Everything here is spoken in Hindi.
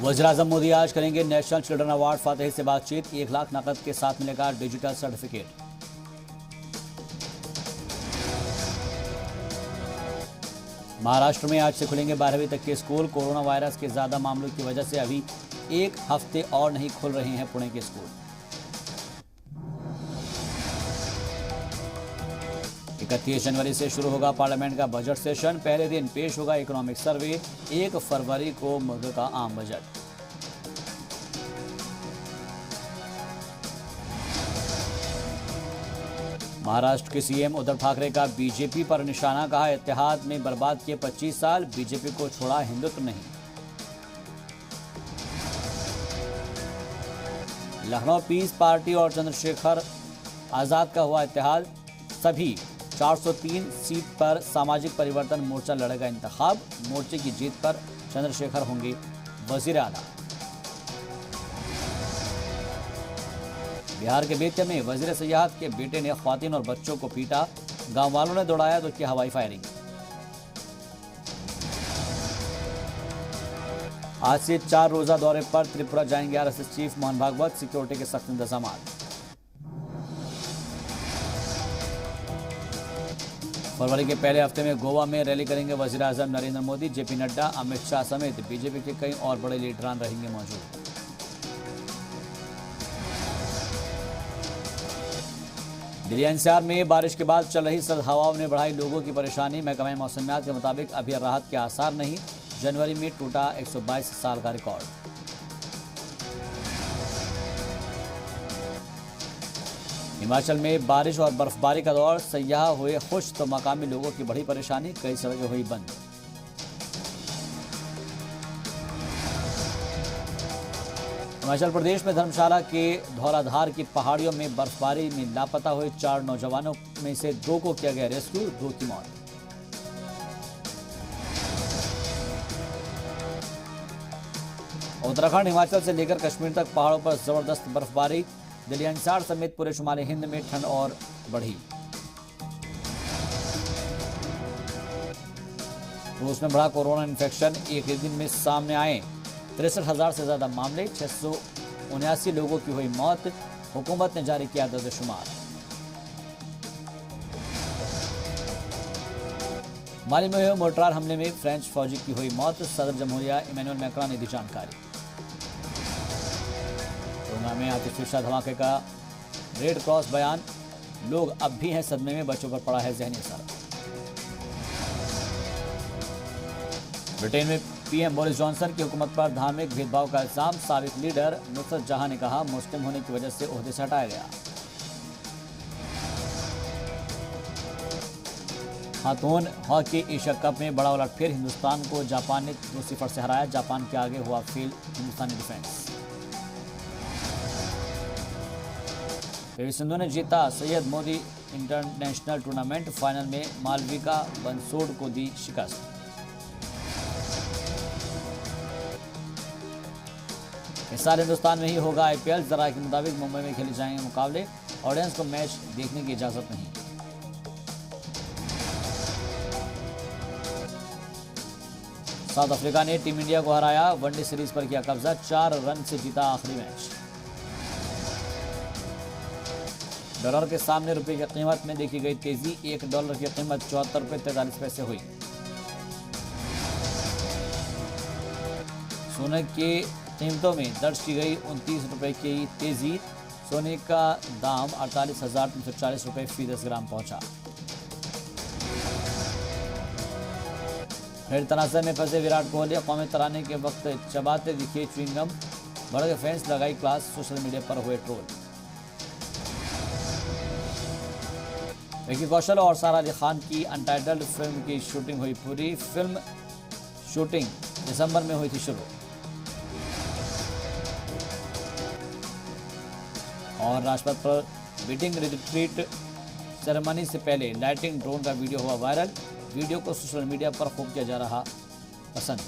वज़ीर-ए-आज़म मोदी आज करेंगे नेशनल चिल्ड्रन अवार्ड फातेह से बातचीत। 1 लाख नकद के साथ मिलेगा डिजिटल सर्टिफिकेट। महाराष्ट्र में आज से खुलेंगे 12वीं तक के स्कूल। कोरोना वायरस के ज्यादा मामलों की वजह से अभी 1 हफ्ते और नहीं खुल रहे हैं पुणे के स्कूल। 31 जनवरी से शुरू होगा पार्लियामेंट का बजट सेशन। पहले दिन पेश होगा इकोनॉमिक सर्वे। 1 फरवरी को मुल्क का आम बजट। महाराष्ट्र के सीएम उद्धव ठाकरे का बीजेपी पर निशाना। कहा, इत्तेहाद में बर्बाद किए 25 साल, बीजेपी को छोड़ा हिंदुत्व नहीं। लखनऊ पीस पार्टी और चंद्रशेखर आजाद का हुआ इत्तेहाद। सभी 403 सीट पर सामाजिक परिवर्तन मोर्चा लड़ेगा इंतखाब। मोर्चे की जीत पर चंद्रशेखर होंगे वजीर आला। बिहार के बेतिया में वजीर सयाहत के बेटे ने ख्वातीन और बच्चों को पीटा। गांव वालों ने दौड़ाया तो किया हवाई फायरिंग। आज से 4 रोजा दौरे पर त्रिपुरा जाएंगे RSS chief Mohan Bhagwat. Security के सख्त इंतजाम। फरवरी के पहले हफ्ते में गोवा में रैली करेंगे वज़ीर-ए-आज़म नरेंद्र मोदी। जेपी नड्डा, अमित शाह समेत बीजेपी के कई और बड़े लीडरान रहेंगे मौजूद। दिल्ली एनसीआर में बारिश के बाद चल रही सर्द हवाओं ने बढ़ाई लोगों की परेशानी। महकमा मौसमियात के मुताबिक अभी राहत के आसार नहीं। जनवरी में टूटा 122 साल का रिकॉर्ड। हिमाचल में बारिश और बर्फबारी का दौर। सयाह हुए खुश तो मकामी लोगों की बढ़ी परेशानी। कई सड़कें हुई बंद। हिमाचल प्रदेश में धर्मशाला के धौलाधार की पहाड़ियों में बर्फबारी में लापता हुए 4 नौजवानों में से 2 को किया गया रेस्क्यू। 2 की मौत। उत्तराखंड, हिमाचल से लेकर कश्मीर तक पहाड़ों पर जबरदस्त बर्फबारी। दिल्ली एनसीआर समेत पूरे शुमाली हिंद में ठंड और बढ़ी। रूस में बढ़ा कोरोना इन्फेक्शन। एक ही दिन में सामने आए 63,000 से ज्यादा मामले। 679 लोगों की हुई मौत। हुकूमत ने जारी किया दर्जशुमार। माली में हुए मोर्टार हमले में फ्रेंच फौजी की हुई मौत। सदर जमहूरिया इमैनुअल मैक्रोन ने दी जानकारी। कोरोना में आतिशबाजी धमाके का रेड क्रॉस बयान। लोग अब भी हैं सदमे में, बच्चों पर पड़ा है जहनी असर। ब्रिटेन में पीएम बोरिस जॉनसन की हुकूमत पर धार्मिक भेदभाव का इल्जाम। साबिक लीडर नुसरत जहां ने कहा, मुस्लिम होने की वजह से ओहदे से हटाया गया। खातून हॉकी एशिया कप में बड़ा उलटफेर। हिंदुस्तान को जापान ने 2-0 से हराया। जापान के आगे हुआ फेल हिंदुस्तानी डिफेंस। पीवी सिंधु ने जीता Syed Modi international tournament. Final में मालविका बंसोड को दी शिकस्त। इस साल हिंदुस्तान में ही होगा आईपीएल। जराये के मुताबिक मुंबई में खेले जाएंगे मुकाबले। ऑडियंस को मैच देखने की इजाजत नहीं। साउथ अफ्रीका ने टीम इंडिया को हराया। वनडे सीरीज पर किया कब्जा। 4 रन से जीता आखिरी मैच। डॉलर के सामने रुपए की कीमत में देखी गई तेजी। $1 की कीमत 74 रुपये 43 पैसे हुई। सोने के कीमतों में दर्ज की गई 29 रुपये की तेजी। सोने का दाम 48,340 रुपये फी 10 ग्राम पहुंचा। फिर तनाज़े में फंसे विराट कोहली। कौमी तराने के वक्त चबाते दिखे च्युइंगम। बड़े फैंस लगाई क्लास। सोशल मीडिया पर हुए ट्रोल। विकी कौशल और सारा अली खान की अनटाइटल्ड फिल्म की शूटिंग हुई पूरी। फिल्म शूटिंग दिसंबर में हुई थी शुरू। और राजपथ पर बीटिंग रिट्रीट सेरेमनी से पहले लाइटिंग ड्रोन का वीडियो हुआ वायरल। वीडियो को सोशल मीडिया पर खूब किया जा रहा पसंद।